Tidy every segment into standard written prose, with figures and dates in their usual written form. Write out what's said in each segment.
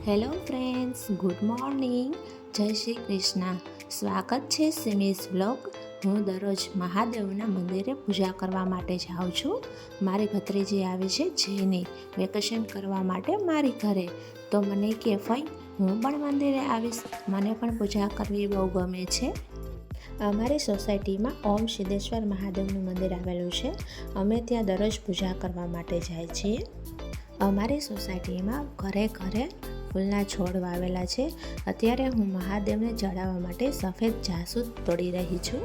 Hello friends, good morning. જય શ્રી કૃષ્ણ. સ્વાગત છે સિમીઝ વ્લોગ. હું દરરોજ મહાદેવના મંદિરે પૂજા કરવા માટે જાઉં છું. મારી ભત્રીજી આવી છે જેની વેકેશન કરવા માટે મારી ઘરે. તો મને કે ફઈ હું પણ મંદિરે આવીશ, મને પણ પૂજા કરવી બહુ ગમે છે. અમારી સોસાયટીમાં ઓમ સિદ્ધેશ્વર મહાદેવનું મંદિર આવેલું છે. અમે ત્યાં દરરોજ પૂજા કરવા માટે જાય છીએ. અમારી સોસાયટીમાં ઘરે ઘરે ફૂલના છોડ વાવેલા છે. અત્યારે હું મહાદેવને ચડાવવા માટે સફેદ જાસૂદ તોડી રહી છું.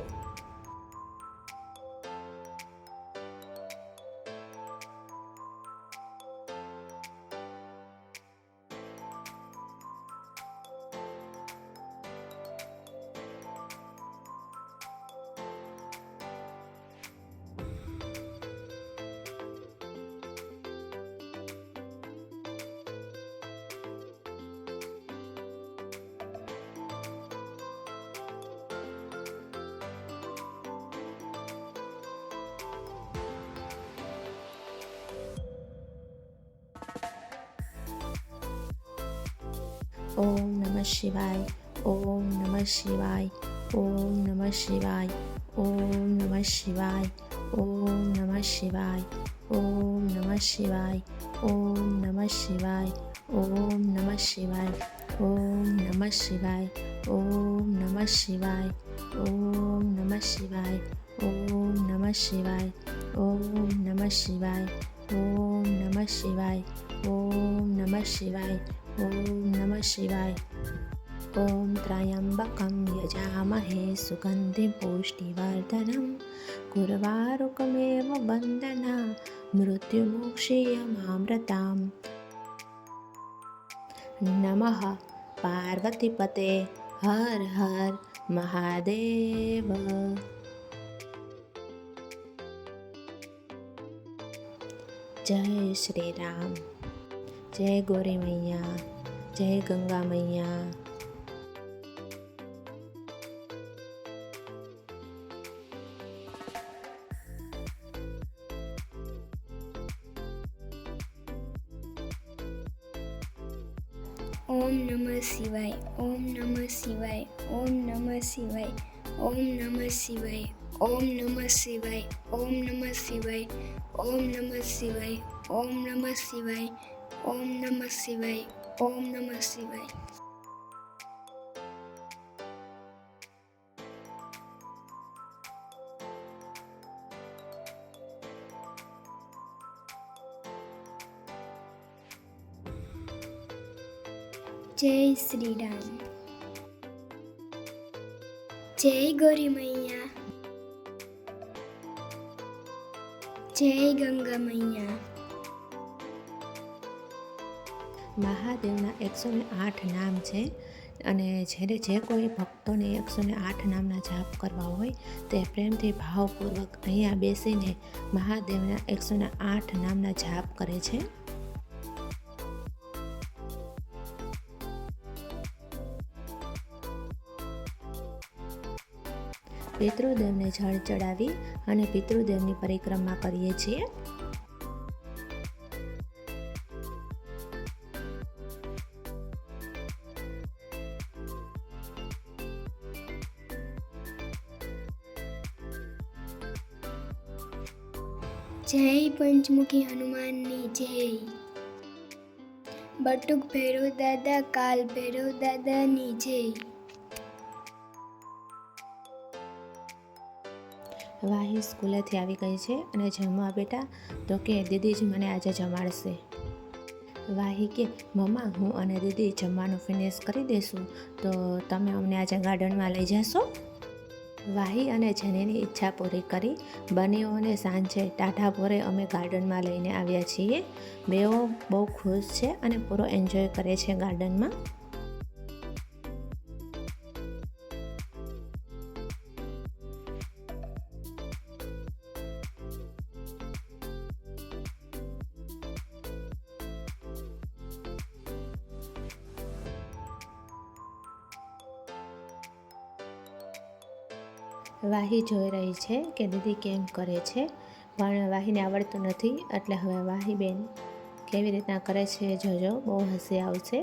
ઓમ નમઃ શિવાય, ઓમ નમઃ શિવાય, ઓમ નમઃ શિવાય, ઓમ નમઃ શિવાય, ઓમ નમઃ શિવાય, ઓમ નમઃ શિવાય, ઓમ નમઃ શિવાય, ઓમ નમઃ શિવાય, ઓમ નમઃ શિવાય, ઓમ નમઃ શિવાય, ઓમ નમઃ શિવાય, ઓમ નમઃ શિવાય, ઓમ નમઃ શિવાય, ઓમ નમઃ શિવાય, ઓમ નમઃ શિવાય, ઓમ નમઃ શિવાય. ઓમ ત્ર્યંબકમ યજામહે સુગંધિ પુષ્ટિવર્ધનમ ઉર્વારુકમેવ બંધના મૃત્યુમોક્ષીયમામૃતામ. નમઃ પાર્વતીપતે હર હર મહાદેવ. જય શ્રી રામ. જય ગોરી મૈયા, જય ગંગા મૈયા. ઓમ નમઃ શિવાય, ઓમ નમઃ શિવાય, ઓમ નમઃ શિવાય, ઓમ નમઃ શિવાય, ઓમ નમઃ શિવાય, ઓમ નમઃ શિવાય, ઓમ નમઃ શિવાય, ઓમ નમઃ શિવાય, ઓમ નમઃ શિવાય, ઓમ નમઃ શિવાય. જય શ્રી રામ. જય ગૌરી મૈયા, જય ગંગા મૈયા. મહાદેવના 108 નામ છે અને જ્યારે જે કોઈ ભક્તોને 108 નામના જાપ કરવા હોય તે પ્રેમથી ભાવપૂર્વક અહીંયા બેસીને મહાદેવના 108 નામના જાપ કરે છે. પિતૃદેવને જળ ચડાવી અને પિતૃદેવની પરિક્રમા કરીએ છીએ. જય પંચમુખી હનુમાનની જય. બટુક ભૈરવ દાદા, કાલ ભૈરવ દાદાની જય. વાહી સ્કૂલેથી આવી ગઈ છે અને જમવા બેટા તો કે દીદી જ મને આજે જમાડશે. વાહી કે મમ્મા હું અને દીદી જમવાનું ફિનિશ કરી દઈશું તો તમે અમને આજે ગાર્ડનમાં લઈ જશો. વાહી અને જેનીની ઈચ્છા પૂરી કરી બંનેઓને સાંજે ટાઢાપોરે અમે ગાર્ડનમાં લઈને આવ્યા છીએ. બેઓ બહુ ખુશ છે અને પૂરો એન્જોય કરે છે ગાર્ડનમાં. વાહી જોઈ રહી છે કે દીદી કેમ કરે છે, પણ વાહીને આવડતું નથી એટલે હવે વાહી બેન કેવી રીતના કરે છે જોજો, બહુ હસી આવશે.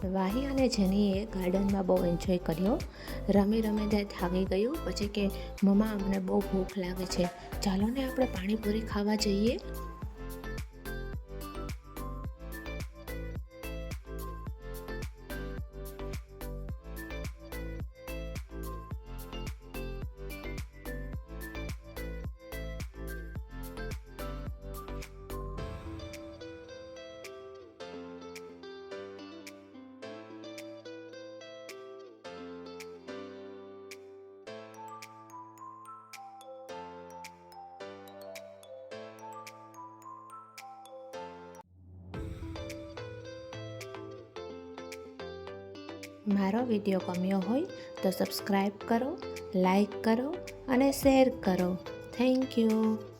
વાહી અને જેનીએ ગાર્ડનમાં બહુ એન્જોય કર્યો. રમી રમીને થાકી ગયું. પછી કે મમ્મા અમને બહુ ભૂખ લાગે છે, ચાલો ને આપણે પાણીપુરી ખાવા જઈએ. મારો વિડીયો ગમ્યો હોય તો સબસ્ક્રાઈબ કરો, લાઈક કરો અને શેર કરો. Thank you.